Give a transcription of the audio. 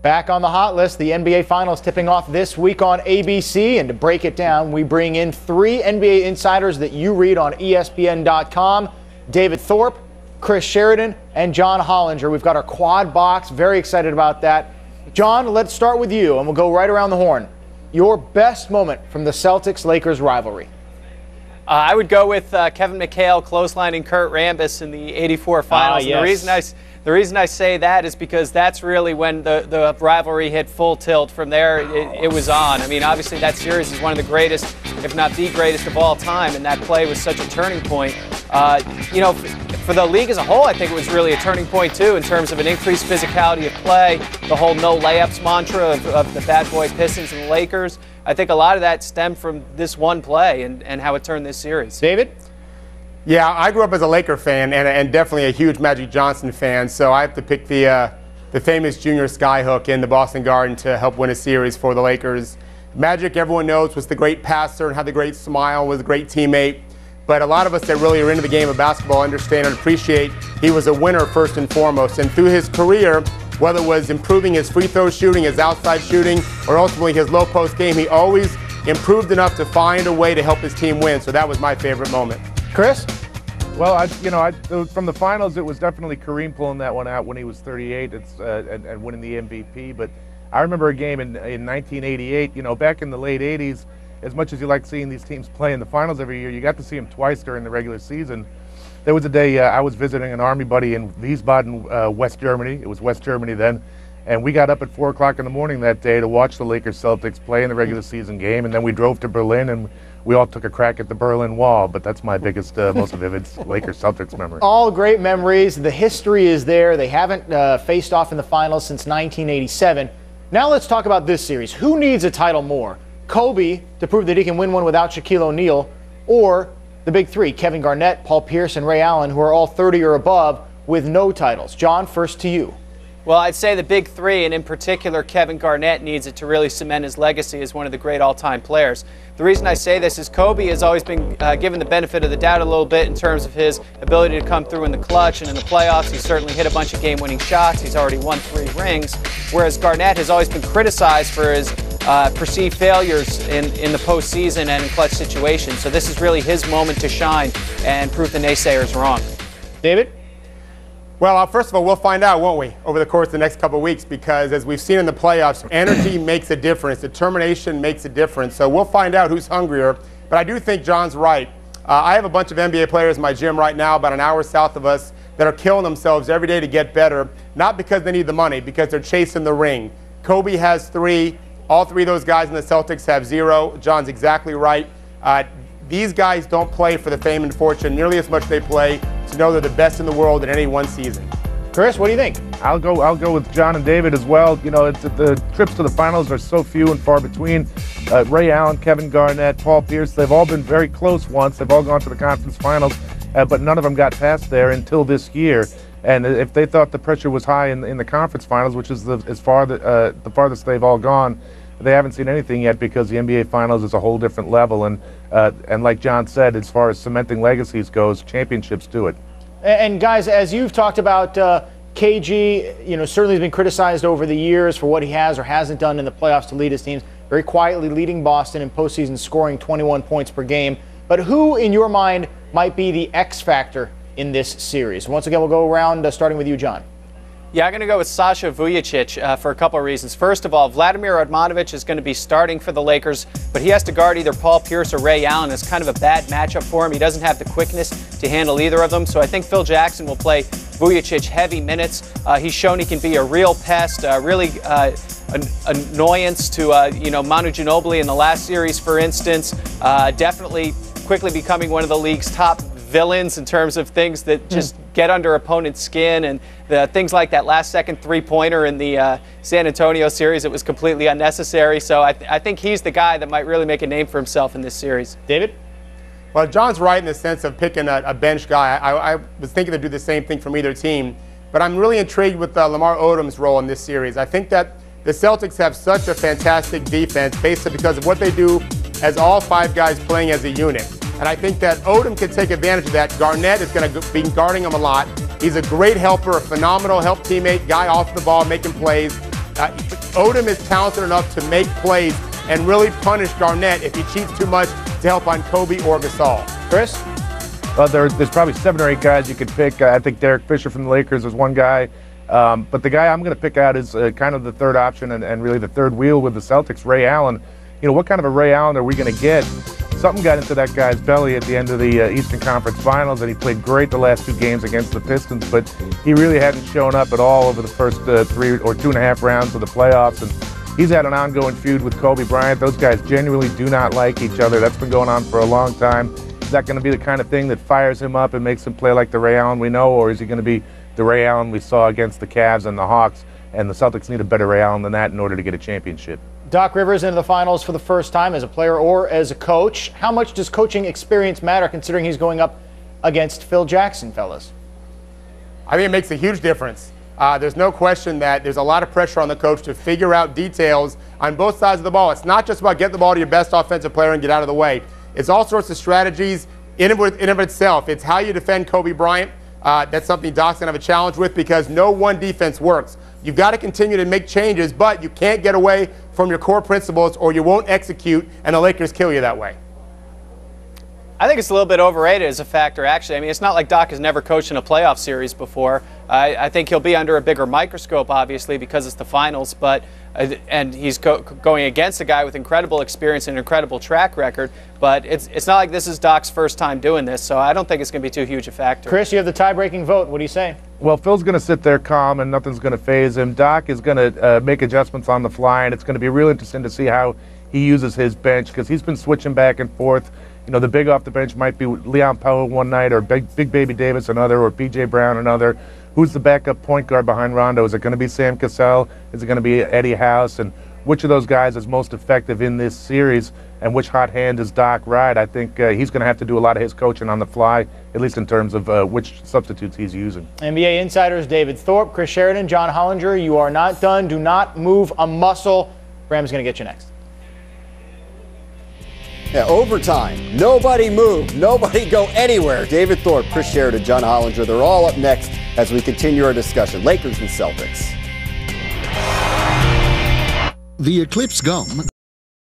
Back on the hot list, the NBA Finals tipping off this week on ABC. And to break it down, we bring in three NBA insiders that you read on ESPN.com. David Thorpe, Chris Sheridan, and John Hollinger. We've got our quad box. Very excited about that. John, let's start with you, and we'll go right around the horn. Your best moment from the Celtics-Lakers rivalry? I would go with Kevin McHale closelining Kurt Rambis in the '84 Finals. Yes. The reason I say that is because that's really when the rivalry hit full tilt. From there, it was on. I mean, obviously that series is one of the greatest, if not the greatest of all time, and that play was such a turning point. You know, for the league as a whole, I think it was really a turning point, too, in terms of an increased physicality of play, the whole no layups mantra of the bad boy Pistons and the Lakers. I think a lot of that stemmed from this one play and how it turned this series. David? Yeah, I grew up as a Laker fan and definitely a huge Magic Johnson fan, so I have to pick the famous junior skyhook in the Boston Garden to help win a series for the Lakers. Magic, everyone knows, was the great passer and had the great smile, was a great teammate. But a lot of us that really are into the game of basketball understand and appreciate he was a winner first and foremost. And through his career, whether it was improving his free throw shooting, his outside shooting, or ultimately his low post game, he always improved enough to find a way to help his team win. So that was my favorite moment. Chris? Well, from the finals, it was definitely Kareem pulling that one out when he was 38 and winning the MVP. But I remember a game in 1988, you know, back in the late 80s, as much as you like seeing these teams play in the finals every year, you got to see them twice during the regular season. There was a day I was visiting an Army buddy in Wiesbaden, West Germany. It was West Germany then. And we got up at 4 o'clock in the morning that day to watch the Lakers Celtics play in the regular season game. And then we drove to Berlin and we all took a crack at the Berlin Wall. But that's my biggest, most vivid Lakers Celtics memory. All great memories. The history is there. They haven't faced off in the finals since 1987. Now let's talk about this series. Who needs a title more? Kobe to prove that he can win one without Shaquille O'Neal, or the big three, Kevin Garnett, Paul Pierce, and Ray Allen, who are all 30 or above with no titles? John, first to you. Well, I'd say the big three, and in particular Kevin Garnett, needs it to really cement his legacy as one of the great all-time players. The reason I say this is Kobe has always been given the benefit of the doubt a little bit in terms of his ability to come through in the clutch and in the playoffs. He's certainly hit a bunch of game-winning shots. He's already won 3 rings, whereas Garnett has always been criticized for his perceived failures in the postseason and in clutch situations. So this is really his moment to shine and prove the naysayers wrong. David? Well, first of all, we'll find out, won't we, over the course of the next couple of weeks, because as we've seen in the playoffs, energy makes a difference. Determination makes a difference. So we'll find out who's hungrier. But I do think John's right. I have a bunch of NBA players in my gym right now, about an hour south of us, that are killing themselves every day to get better, not because they need the money, because they're chasing the ring. Kobe has 3. All 3 of those guys in the Celtics have 0. John's exactly right. These guys don't play for the fame and fortune nearly as much as they play to know they're the best in the world in any one season. Chris, what do you think? I'll go with John and David as well. You know, the trips to the finals are so few and far between. Ray Allen, Kevin Garnett, Paul Pierce, they've all been very close once. They've all gone to the conference finals, but none of them got past there until this year. And if they thought the pressure was high in the conference finals, which is the farthest they've all gone, they haven't seen anything yet, because the NBA Finals is a whole different level. And like John said, as far as cementing legacies goes, championships do it. And guys, as you've talked about, KG, you know, certainly has been criticized over the years for what he has or hasn't done in the playoffs to lead his teams. Very quietly leading Boston in postseason, scoring 21 points per game. But who, in your mind, might be the X factor in this series? Once again, we'll go around, starting with you, John. Yeah, I'm going to go with Sasha Vujacic for a couple of reasons. First of all, Vladimir Radmanovic is going to be starting for the Lakers, but he has to guard either Paul Pierce or Ray Allen. It's kind of a bad matchup for him. He doesn't have the quickness to handle either of them, so I think Phil Jackson will play Vujacic heavy minutes. He's shown he can be a real pest, really an annoyance to Manu Ginobili in the last series, for instance. Definitely quickly becoming one of the league's top villains in terms of things that just get under opponent's skin, and the things like that last-second three-pointer in the San Antonio series. It was completely unnecessary. So I think he's the guy that might really make a name for himself in this series. David? Well, John's right in the sense of picking a bench guy. I was thinking to do the same thing from either team, but I'm really intrigued with Lamar Odom's role in this series. I think that the Celtics have such a fantastic defense basically because of what they do as all 5 guys playing as a unit. And I think that Odom can take advantage of that. Garnett is going to be guarding him a lot. He's a great helper, a phenomenal help teammate, guy off the ball making plays. Odom is talented enough to make plays and really punish Garnett if he cheats too much to help on Kobe or Gasol. Chris? Well, there's probably 7 or 8 guys you could pick. I think Derek Fisher from the Lakers is one guy. But the guy I'm going to pick out is kind of the third option and really the third wheel with the Celtics, Ray Allen. You know, what kind of a Ray Allen are we going to get? Something got into that guy's belly at the end of the Eastern Conference Finals, and he played great the last 2 games against the Pistons, but he really hadn't shown up at all over the first 3 or 2.5 rounds of the playoffs. And he's had an ongoing feud with Kobe Bryant. Those guys genuinely do not like each other. That's been going on for a long time. Is that going to be the kind of thing that fires him up and makes him play like the Ray Allen we know, or is he going to be the Ray Allen we saw against the Cavs and the Hawks? And the Celtics need a better Ray Allen than that in order to get a championship. Doc Rivers into the finals for the first time as a player or as a coach. How much does coaching experience matter considering he's going up against Phil Jackson, fellas? I think it makes a huge difference. There's no question that there's a lot of pressure on the coach to figure out details on both sides of the ball. It's not just about getting the ball to your best offensive player and get out of the way. It's all sorts of strategies in and of itself. It's how you defend Kobe Bryant. That's something Doc's going to have a challenge with because no one defense works. You've got to continue to make changes, but you can't get away from your core principles or you won't execute, and the Lakers kill you that way. I think it's a little bit overrated as a factor, actually. I mean, it's not like Doc has never coached in a playoff series before. I think he'll be under a bigger microscope, obviously, because it's the finals, but and he's going against a guy with incredible experience and incredible track record, but it's not like this is Doc's first time doing this, so I don't think it's going to be too huge a factor. Chris, you have the tie-breaking vote. What do you say? Well, Phil's going to sit there calm and nothing's going to faze him. Doc is going to make adjustments on the fly, and it's going to be real interesting to see how he uses his bench because he's been switching back and forth. You know, the big off the bench might be Leon Powell one night or Big Baby Davis another or P.J. Brown another. Who's the backup point guard behind Rondo? Is it going to be Sam Cassell? Is it going to be Eddie House? And which of those guys is most effective in this series? And which hot hand does Doc ride? I think he's going to have to do a lot of his coaching on the fly, at least in terms of which substitutes he's using. NBA insiders David Thorpe, Chris Sheridan, John Hollinger, you are not done. Do not move a muscle. Graham's going to get you next. Yeah, overtime. Nobody move. Nobody go anywhere. David Thorpe, Chris Sheridan, John Hollinger, they're all up next as we continue our discussion. Lakers and Celtics. The Eclipse Gum